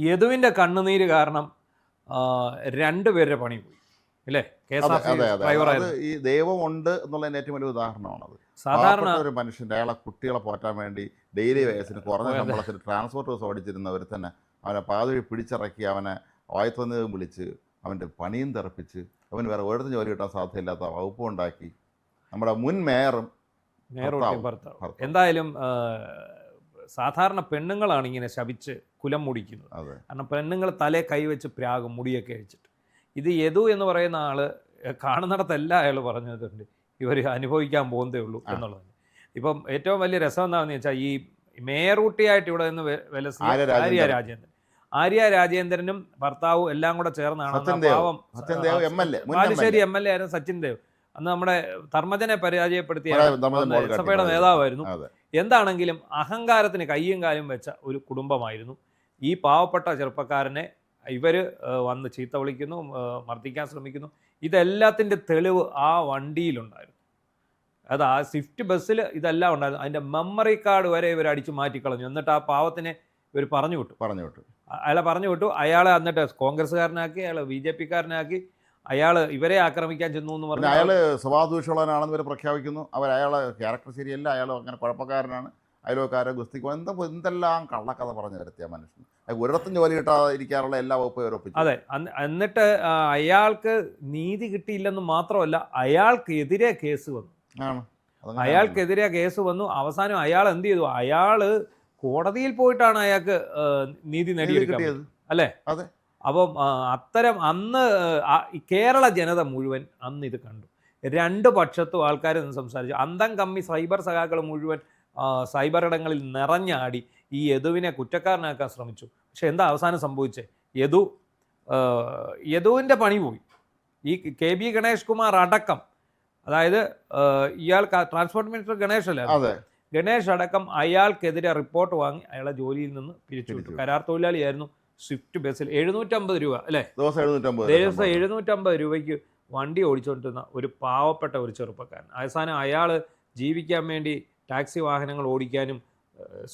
യദുവിൻ്റെ കണ്ണുനീര് കാരണം രണ്ടുപേരുടെ പണി പോയി അല്ലേ? ഡ്രൈവറായിരുന്നു. ഈ ദൈവമുണ്ട് എന്നുള്ളതിന് ഏറ്റവും വലിയ ഉദാഹരണമാണത്. സാധാരണ ഒരു മനുഷ്യൻ്റെ അയാളെ കുട്ടികളെ പോറ്റാൻ വേണ്ടി ഡെയിലി വയസ്സിന് കുറഞ്ഞ ശമ്പളത്തിന് ട്രാൻസ്പോർട്ട് ബസ് ഓടിച്ചിരുന്നവർ തന്നെ അവനെ പാതി പിടിച്ചിറക്കി അവനെ വായത്തുന്നതും വിളിച്ച് അവൻ്റെ പണിയും തെറപ്പിച്ച് അവന് വേറെ ഒരിടത്തും ജോലി കിട്ടാൻ സാധ്യതയില്ലാത്ത വകുപ്പും ഉണ്ടാക്കി നമ്മുടെ മുൻ മേയറും ഭർത്താവ്. എന്തായാലും സാധാരണ പെണ്ണുങ്ങളാണ് ഇങ്ങനെ ശപിച്ച് കുലം മുടിക്കുന്നത്. കാരണം പെണ്ണുങ്ങൾ തലേ കൈവച്ച് പ്രാകും മുടിയൊക്കെ അഴിച്ചിട്ട്. ഇത് യദു എന്ന് പറയുന്ന ആള് കാണുന്നിടത്തല്ല അയാൾ പറഞ്ഞിട്ടുണ്ട് ഇവർ അനുഭവിക്കാൻ പോകുന്നതേ ഉള്ളൂ എന്നുള്ളത്. ഇപ്പം ഏറ്റവും വലിയ രസം എന്താണെന്ന് വെച്ചാൽ ഈ മേയറൂട്ടിയായിട്ട് ഇവിടെ നിന്ന് ആര്യ രാജേന്ദ്രനും ഭർത്താവും എല്ലാം കൂടെ ചേർന്നാണ് പാവം ബാലുശ്ശേരി MLA ആയിരുന്നു സച്ചിൻ ദേവ്. അന്ന് നമ്മുടെ ധർമ്മജനെ പരാജയപ്പെടുത്തിയ സഭയുടെ നേതാവായിരുന്നു. എന്താണെങ്കിലും അഹങ്കാരത്തിന് കയ്യും കാലും വെച്ച ഒരു കുടുംബമായിരുന്നു. ഈ പാവപ്പെട്ട ചെറുപ്പക്കാരനെ ഇവർ വന്ന് ചീത്ത വിളിക്കുന്നു, മർദ്ദിക്കാൻ ശ്രമിക്കുന്നു. ഇതെല്ലാത്തിൻ്റെ തെളിവ് ആ വണ്ടിയിലുണ്ടായിരുന്നു. അത് ആ സ്വിഫ്റ്റ് ബസ്സിൽ ഇതെല്ലാം ഉണ്ടായിരുന്നു. അതിൻ്റെ മെമ്മറി കാർഡ് വരെ ഇവർ അടിച്ചു മാറ്റിക്കളഞ്ഞു. എന്നിട്ട് ആ പാവത്തിനെ ഇവർ പറഞ്ഞു വിട്ടു. അയാളെ പറഞ്ഞു വിട്ടു. അയാളെ എന്നിട്ട് കോൺഗ്രസ്സുകാരനാക്കി, അയാളെ BJP-കാരനാക്കി. അയാൾ ഇവരെ ആക്രമിക്കാൻ ചെന്നു എന്ന് പറഞ്ഞു. അയാൾ സ്വഭാവദൂഷണനാണെന്ന് ഇവർ പ്രഖ്യാപിക്കുന്നു. അയാളെ ക്യാരക്ടർ ശരിയല്ല, അയാൾ അങ്ങനെ കുഴപ്പക്കാരനാണ്, അയൽവക്കാരെ ഗുസ്തിക്കോ എന്തെല്ലാം കള്ളക്കഥ പറഞ്ഞു വരുത്തിയ മനുഷ്യൻ. ഒരിടത്തും ജോലി കിട്ടാതിരിക്കാനുള്ള എല്ലാ വകുപ്പും ഉറപ്പിച്ചു. അതെ. എന്നിട്ട് അയാൾക്ക് നീതി കിട്ടിയില്ലെന്ന് മാത്രമല്ല, അയാൾക്കെതിരെ കേസ് വന്നു. അവസാനം അയാൾ എന്ത് ചെയ്തു? അയാൾ കോടതിയിൽ പോയിട്ടാണ് അയാൾക്ക് നീതി നേടിയെടുക്കുന്നത് അല്ലേ? അതെ. അപ്പം അത്തരം അന്ന് കേരള ജനത മുഴുവൻ അന്ന് ഇത് കണ്ടു. രണ്ട് പക്ഷത്തും ആൾക്കാർ നിന്ന് സംസാരിച്ചു. അന്തം കമ്മി സൈബർ സഖാക്കൾ മുഴുവൻ സൈബർ ഇടങ്ങളിൽ നിറഞ്ഞാടി ഈ യദുവിനെ കുറ്റക്കാരനാക്കാൻ ശ്രമിച്ചു. പക്ഷെ എന്താ അവസാനം സംഭവിച്ചേ? യദുവിൻ്റെ പണി പോയി. ഈ KB ഗണേഷ് കുമാർ അടക്കം, അതായത് ഇയാൾ ട്രാൻസ്പോർട്ട് മിനിസ്റ്റർ ഗണേഷ് അല്ലേ, ഗണേഷ് അടക്കം അയാൾക്കെതിരെ റിപ്പോർട്ട് വാങ്ങി അയാളെ ജോലിയിൽ നിന്ന് പിരിച്ചുവിട്ടു. കരാർ തൊഴിലാളിയായിരുന്നു. സ്വിഫ്റ്റ് ബസ്സിൽ 750 രൂപ അല്ലേ, ദിവസം 750 രൂപയ്ക്ക് വണ്ടി ഓടിച്ചുകൊണ്ടിരുന്ന ഒരു പാവപ്പെട്ട ഒരു ചെറുപ്പക്കാരൻ. അവസാനം അയാൾ ജീവിക്കാൻ വേണ്ടി ടാക്സി വാഹനങ്ങൾ ഓടിക്കാനും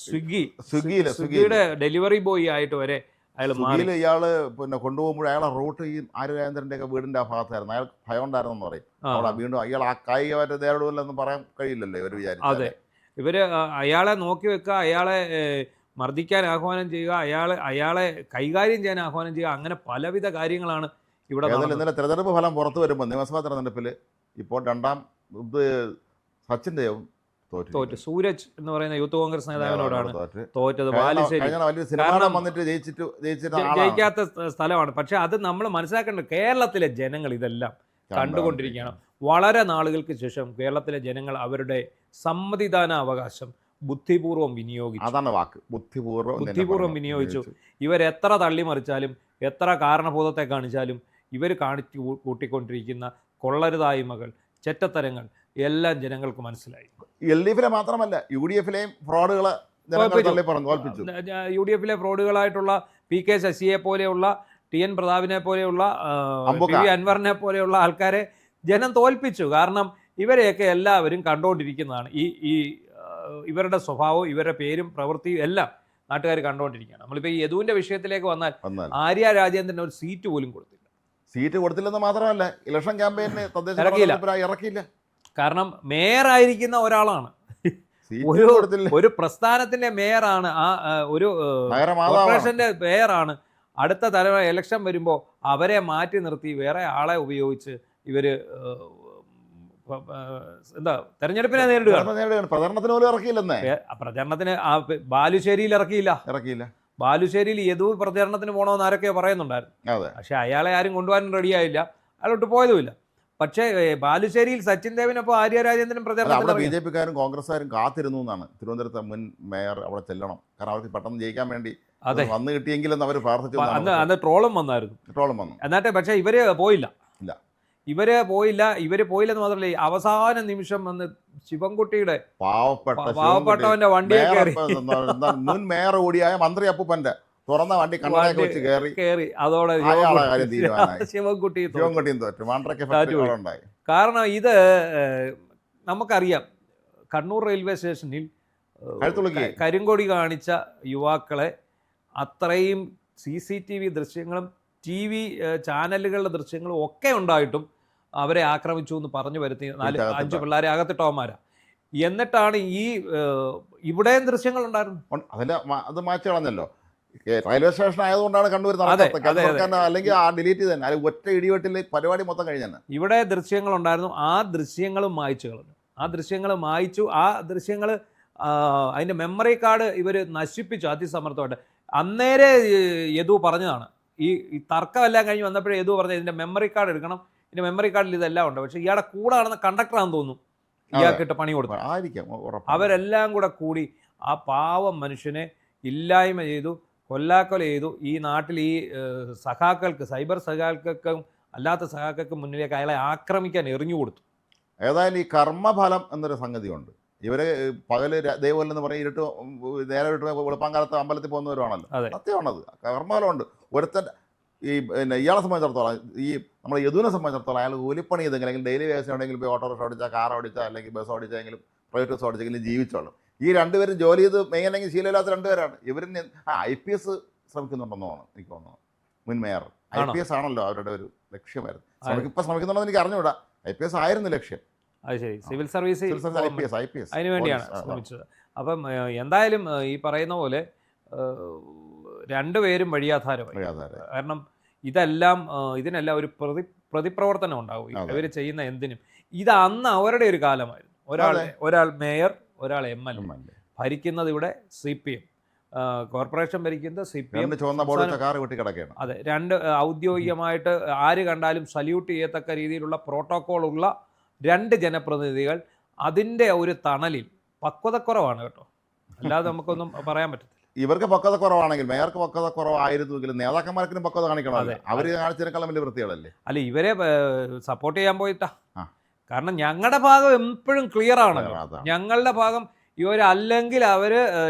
സ്വിഗ്ഗിയുടെ ഡെലിവറി ബോയ് ആയിട്ട് വരെ അയാൾ മാറി. ഇയാള് പിന്നെ കൊണ്ടുപോകുമ്പോൾ അയാളെ റൂട്ട് ഈ ആര്യരാജേന്ദ്രന്റെ ഒക്കെ വീടിന്റെ ആ ഭാഗത്തായിരുന്നു. അയാൾ ഭയം ഉണ്ടായിരുന്നെന്ന് പറയും. അവിടെ വീണ്ടും അയാൾ ആ കായികമായിട്ട് നേരിടുമല്ലെന്ന് പറയാൻ കഴിയില്ലല്ലോ ഇവർ വിചാരിച്ചു. അതെ, ഇവര് അയാളെ നോക്കി വെക്കുക, അയാളെ മർദ്ദിക്കാൻ ആഹ്വാനം ചെയ്യുക, അയാളെ കൈകാര്യം ചെയ്യാൻ ആഹ്വാനം ചെയ്യുക, അങ്ങനെ പലവിധ കാര്യങ്ങളാണ് ഇവിടെ. ഇന്നലെ തെരഞ്ഞെടുപ്പ് ഫലം പുറത്തു വരുമ്പോൾ നിയമസഭാ തെരഞ്ഞെടുപ്പിൽ ഇപ്പോൾ രണ്ടാം സച്ചിൻ ദേവും തോറ്റു. സൂരജ് എന്ന് പറയുന്ന യൂത്ത് കോൺഗ്രസ് നേതാവിനോടാണ് തോറ്റത്. ജയിക്കാത്ത സ്ഥലമാണ്. പക്ഷെ അത് നമ്മൾ മനസ്സിലാക്കേണ്ടത് കേരളത്തിലെ ജനങ്ങൾ ഇതെല്ലാം കണ്ടുകൊണ്ടിരിക്കുകയാണ്. വളരെ നാളുകൾക്ക് ശേഷം കേരളത്തിലെ ജനങ്ങൾ അവരുടെ സമ്മതിദാന അവകാശം ബുദ്ധിപൂർവ്വം വിനിയോഗിച്ചു. അതാണ് വാക്ക്, ബുദ്ധിപൂർവ്വം വിനിയോഗിച്ചു. ഇവരെത്ര തള്ളിമറിച്ചാലും എത്ര കാരണബോധത്തെ കാണിച്ചാലും ഇവർ കാണിച്ചു കൂട്ടിക്കൊണ്ടിരിക്കുന്ന കൊള്ളരുതായ്മകൾ, ചെറ്റത്തരങ്ങൾ എല്ലാം ജനങ്ങൾക്ക് മനസ്സിലായി. LDF മാത്രമല്ല UDF-ലെയും ഫ്രോഡുകൾ UDF-ലെ ഫ്രോഡുകളായിട്ടുള്ള PK ശശിയെ പോലെയുള്ള, TN പ്രതാപിനെ പോലെയുള്ള, PV അൻവറിനെ പോലെയുള്ള ആൾക്കാരെ ജനം തോൽപ്പിച്ചു. കാരണം ഇവരെയൊക്കെ എല്ലാവരും കണ്ടുകൊണ്ടിരിക്കുന്നതാണ്. ഈ ഇവരുടെ സ്വഭാവവും ഇവരുടെ പേരും പ്രവൃത്തിയും എല്ലാം നാട്ടുകാർ കണ്ടുകൊണ്ടിരിക്കുകയാണ്. നമ്മളിപ്പോൾ ഈ യദുവിൻ്റെ വിഷയത്തിലേക്ക് വന്നാൽ ആര്യ രാജേന്ദ്രൻ ഒരു സീറ്റ് പോലും കൊടുത്തില്ലെന്ന് മാത്രമല്ല ഇലക്ഷൻ ക്യാമ്പയിന് ഇറക്കിയില്ല. കാരണം മേയറായിരിക്കുന്ന ഒരാളാണ്, ഒരു പ്രസ്ഥാനത്തിന്റെ മേയറാണ്, ഒരു കോർപ്പറേഷന്റെ മേയറാണ്. അടുത്ത തലമുറ ഇലക്ഷൻ വരുമ്പോൾ അവരെ മാറ്റി നിർത്തി വേറെ ആളെ ഉപയോഗിച്ച് ഇവര് തെരഞ്ഞെടുപ്പിനെ നേരിടുകയാണ്. പ്രചരണത്തിന് പോലും ഇറക്കിയില്ലെന്നേ. പ്രചരണത്തിന് ബാലുശ്ശേരിയിൽ ഇറക്കിയില്ല. ബാലുശ്ശേരിയിൽ യദു പ്രചരണത്തിന് പോകണമെന്ന് ആരൊക്കെ പറയുന്നുണ്ടായിരുന്നു. പക്ഷെ അയാളെ ആരും കൊണ്ടുപോകാനും റെഡിയായില്ല, അയാളോട്ട് പോയതുമില്ല. പക്ഷേ ബാലുശ്ശേരിയിൽ സച്ചിൻ ദേവിനൊപ്പം ആര്യ രാജേന്ദ്രൻ പ്രചാരണം BJP-കാരും കോൺഗ്രസ്സുകാരും കാത്തിരുന്നു എന്നാണ്. തിരുവനന്തപുരത്തെ മുൻ മേയർ അവിടെ ചെല്ലണം, കാരണം അവർക്ക് പെട്ടെന്ന് ജയിക്കാൻ വേണ്ടി വന്നു കിട്ടിയെങ്കിലും അവർ പ്രാർത്ഥിച്ചു. അന്ന് ട്രോളും വന്നു. എന്നിട്ട് പക്ഷേ ഇവര് പോയില്ല. ഇവര് പോയില്ലെന്ന് മാത്രമല്ല, അവസാന നിമിഷം വന്ന് ശിവൻകുട്ടിയുടെ പാവപ്പെട്ടവന്റെ വണ്ടിയെ മുൻ മേയർ കൂടിയായ മന്ത്രി അപ്പൂപ്പന്റെ തുറന്ന വണ്ടി കണ്ണടയൊക്കെ വെച്ച് കയറി. അതോടെ ശിവൻകുട്ടിയും തോറ്റു. കാരണം ഇത് നമുക്കറിയാം, കണ്ണൂർ റെയിൽവേ സ്റ്റേഷനിൽ കരിങ്കൊടി കാണിച്ച യുവാക്കളെ അത്രയും CCTV ദൃശ്യങ്ങളും TV ചാനലുകളുടെ ദൃശ്യങ്ങളും ഒക്കെ ഉണ്ടായിട്ടും അവരെ ആക്രമിച്ചു എന്ന് പറഞ്ഞു വരുത്തി 4-5 പിള്ളേരെ അകത്തിട്ടവന്മാരാ. എന്നിട്ടാണ് ഇവിടെയും ദൃശ്യങ്ങൾ ഉണ്ടായിരുന്നു. അതിന്റെ അത് മാറ്റി കളഞ്ഞല്ലോ. റെയിൽവേ സ്റ്റേഷൻ ആയതുകൊണ്ടാണ് കണ്ണൂർ അല്ലെങ്കിൽ ആ ഡിലീറ്റ് ചെയ്ത് തന്നെ ഒറ്റ ഇടിവെട്ടിൽ പരിപാടി മൊത്തം കഴിഞ്ഞു. ഇവിടെ ദൃശ്യങ്ങൾ ഉണ്ടായിരുന്നു, ആ ദൃശ്യങ്ങളും മായ്ച്ചു കളഞ്ഞു. ആ ദൃശ്യങ്ങൾ മായ്ച്ചു. ആ ദൃശ്യങ്ങൾ അതിൻ്റെ മെമ്മറി കാർഡ് ഇവർ നശിപ്പിച്ചു അതിസമർത്ഥമായിട്ട്. അന്നേരെ യദു പറഞ്ഞതാണ്, ഈ തർക്കമെല്ലാം കഴിഞ്ഞ് വന്നപ്പോഴേ യദു പറഞ്ഞത് ഇതിൻ്റെ മെമ്മറി കാർഡ് എടുക്കണം, ഇതിൻ്റെ മെമ്മറി കാർഡിൽ ഇതെല്ലാം ഉണ്ട്. പക്ഷേ ഇയാളുടെ കൂടെ നടന്ന കണ്ടക്ടറാണെന്ന് തോന്നുന്നു ഇയാൾക്കിട്ട് പണി കൊടുത്തു. അവരെല്ലാം കൂടെ കൂടി ആ പാവം മനുഷ്യനെ ഇല്ലായ്മ ചെയ്തു, കൊല്ലാക്കൊല ചെയ്തു. ഈ നാട്ടിൽ ഈ സഖാക്കൾക്ക്, സൈബർ സഖാക്കൾക്കും അല്ലാത്ത സഖാക്കൾക്കും മുന്നിലേക്ക് അയാളെ ആക്രമിക്കാൻ എറിഞ്ഞു കൊടുത്തു. ഏതായാലും ഈ കർമ്മഫലം എന്നൊരു സംഗതിയുണ്ട്. ഇവര് പകല് ദൈവം എന്ന് പറയും, ഇരുട്ട് നേരെ വിട്ട് വെളുപ്പാങ്കാലത്ത് അമ്പലത്തിൽ പോകുന്നവരാണല്ലോ. സത്യമാണത്, കർമ്മഫലമുണ്ട്. ഒരുത്തൻ ഈ പിന്നെ ഇയാളെ സംബന്ധിച്ചിടത്തോളം, ഈ നമ്മുടെ യദുവിനെ സംബന്ധിച്ചിടത്തോളം, അയാൾ കൂലിപ്പണി ചെയ്തെങ്കിൽ, അല്ലെങ്കിൽ ഡെയിലി വേസ് ഉണ്ടെങ്കിൽ ഇപ്പോൾ ഓട്ടോറിക്ഷ ഓടിച്ചാൽ, കാർ ഓടിച്ചാൽ, അല്ലെങ്കിൽ ബസ് ഓടിച്ചെങ്കിലും പ്രൈവറ്റ് ബസ് ഓടിച്ചെങ്കിലും ജീവിച്ചോളും. ഈ രണ്ടുപേരും ജോലി ചെയ്ത് മെയിൻ അല്ലെങ്കിൽ ശീലമില്ലാത്ത രണ്ടുപേരാണ്. ഇവരിന് IPS ശ്രമിക്കുന്നുണ്ടെന്നോ എനിക്ക് തോന്നുന്നു. മുൻ മേയർ IPS ആണല്ലോ അവരുടെ ഒരു ലക്ഷ്യമായിരുന്നു. ഇപ്പം ശ്രമിക്കുന്നുണ്ടെന്ന് എനിക്ക് അറിഞ്ഞുകൂടാ. IPS ആയിരുന്നു ലക്ഷ്യം. അത് ശരി, സിവിൽ സർവീസ് IPS അതിന് വേണ്ടിയാണ് ശ്രമിച്ചത്. അപ്പം എന്തായാലും ഈ പറയുന്ന പോലെ രണ്ടുപേരും വഴിയാധാരമായി. കാരണം ഇതിനെല്ലാം ഒരു പ്രതിപ്രവർത്തനം ഉണ്ടാവും ഇവർ ചെയ്യുന്ന എന്തിനും. ഇത് അന്ന് അവരുടെ ഒരു കാലമായിരുന്നു. ഒരാൾ മേയർ, ഒരാൾ MLA. ഭരിക്കുന്നത് ഇവിടെ CPM, കോർപ്പറേഷൻ ഭരിക്കുന്നത് CPM. അതെ, രണ്ട് ഔദ്യോഗികമായിട്ട് ആര് കണ്ടാലും സല്യൂട്ട് ചെയ്യത്തക്ക രീതിയിലുള്ള പ്രോട്ടോക്കോൾ ഉള്ള രണ്ട് ജനപ്രതിനിധികൾ. അതിൻ്റെ ഒരു തണലിൽ പക്വതക്കുറവാണ് കേട്ടോ, അല്ലാതെ നമുക്കൊന്നും പറയാൻ പറ്റത്തില്ല. ഇവർക്ക് പക്വത കുറവാണെങ്കിൽ, മേയർക്ക് പക്വത കുറവായിരുന്നെങ്കിലും നേതാക്കന്മാർക്കും പക്വത കാണിക്കണം. അവർ കാണിച്ചതിനേക്കാളും വലിയ വൃത്തികളല്ലേ. അല്ല, ഇവരെ സപ്പോർട്ട് ചെയ്യാൻ പോയിട്ടാ. കാരണം ഞങ്ങളുടെ ഭാഗം എപ്പോഴും ക്ലിയർ ആണ്. ഞങ്ങളുടെ ഭാഗം ഇവരല്ലെങ്കിൽ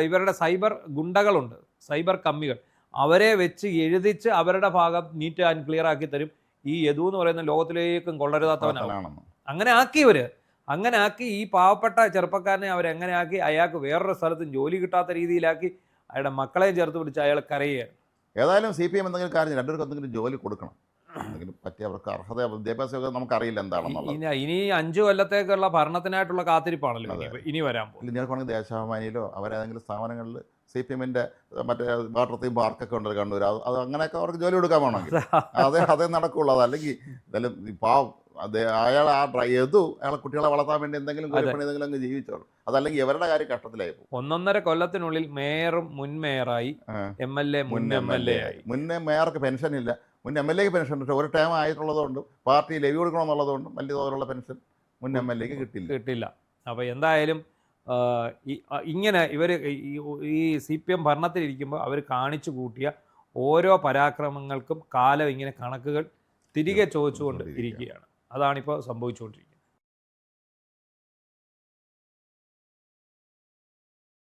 ഇവരുടെ സൈബർ ഗുണ്ടകളുണ്ട്, സൈബർ കമ്മികൾ. അവരെ വെച്ച് എഴുതിച്ച് അവരുടെ ഭാഗം നീറ്റ് ആൻഡ് ക്ലിയർ ആക്കി തരും. ഈ യദു എന്ന് പറയുന്ന ലോകത്തിലേക്കും കൊള്ളരുതാത്തവനാണ്. അങ്ങനെ ആക്കി ഈ പാവപ്പെട്ട ചെറുപ്പക്കാരനെ അവരെങ്ങനെ ആക്കി, അയാൾക്ക് വേറൊരു സ്ഥലത്തും ജോലി കിട്ടാത്ത രീതിയിലാക്കി, അയാളുടെ മക്കളെ ചേർത്ത് പിടിച്ച് അയാൾ കരയുകയാണ്. ഏതായാലും CPM എന്തെങ്കിലും കാര്യം രണ്ടുപേർക്ക് എന്തെങ്കിലും ജോലി കൊടുക്കണം. എന്തെങ്കിലും പറ്റി അവർക്ക് അർഹത, വിദ്യാഭ്യാസം നമുക്കറിയില്ല എന്താണെന്നുള്ളത്. ഇനി 5 കൊല്ലത്തേക്കുള്ള ഭരണത്തിനായിട്ടുള്ള കാത്തിരിപ്പാണല്ലോ ഇനി വരാൻ പോകും. ഇനി ദേശാഭിമാനിയിലോ അവരേതെങ്കിലും സ്ഥാപനങ്ങളിൽ CPM-ന്റെ മറ്റേ വാട്ടർ തീം പാർക്കൊക്കെ ഉണ്ട് കണ്ണൂർ, അത് അങ്ങനെയൊക്കെ അവർക്ക് ജോലി കൊടുക്കാൻ വേണമെങ്കിൽ അതേ നടക്കുള്ളൂ. അതല്ലെങ്കിൽ പാവം അയാൾ യദു അയാളെ കുട്ടികളെ വളർത്താൻ വേണ്ടി എന്തെങ്കിലും അങ്ങ് ജീവിച്ചോളൂ. അതല്ലെങ്കിൽ ഇവരുടെ കാര്യം കഷ്ടത്തിലായി പോകും. 1.5 കൊല്ലത്തിനുള്ളിൽ മേയറും മുൻ മേയറായി, MLA മുൻ MLA ആയി. മുന്നേ മേയർക്ക് പെൻഷൻ ഇല്ല, മുൻ MLA-ക്ക് പെൻഷൻ ഉണ്ട്. ഒരു ടൈം ആയിട്ടുള്ളതുകൊണ്ടും പാർട്ടി ലെവി കൊടുക്കണമെന്നുള്ളതുകൊണ്ടും വലിയ തോതിലുള്ള പെൻഷൻ മുൻ MLA-ക്ക് കിട്ടില്ല. അപ്പോൾ എന്തായാലും ഇങ്ങനെ ഇവർ ഈ CPM ഭരണത്തിലിരിക്കുമ്പോൾ അവർ കാണിച്ചു കൂട്ടിയ ഓരോ പരാക്രമങ്ങൾക്കും കാലം ഇങ്ങനെ കണക്കുകൾ തിരികെ ചോദിച്ചുകൊണ്ട് ഇരിക്കുകയാണ്. അതാണിപ്പോൾ സംഭവിച്ചുകൊണ്ടിരിക്കുന്നത്.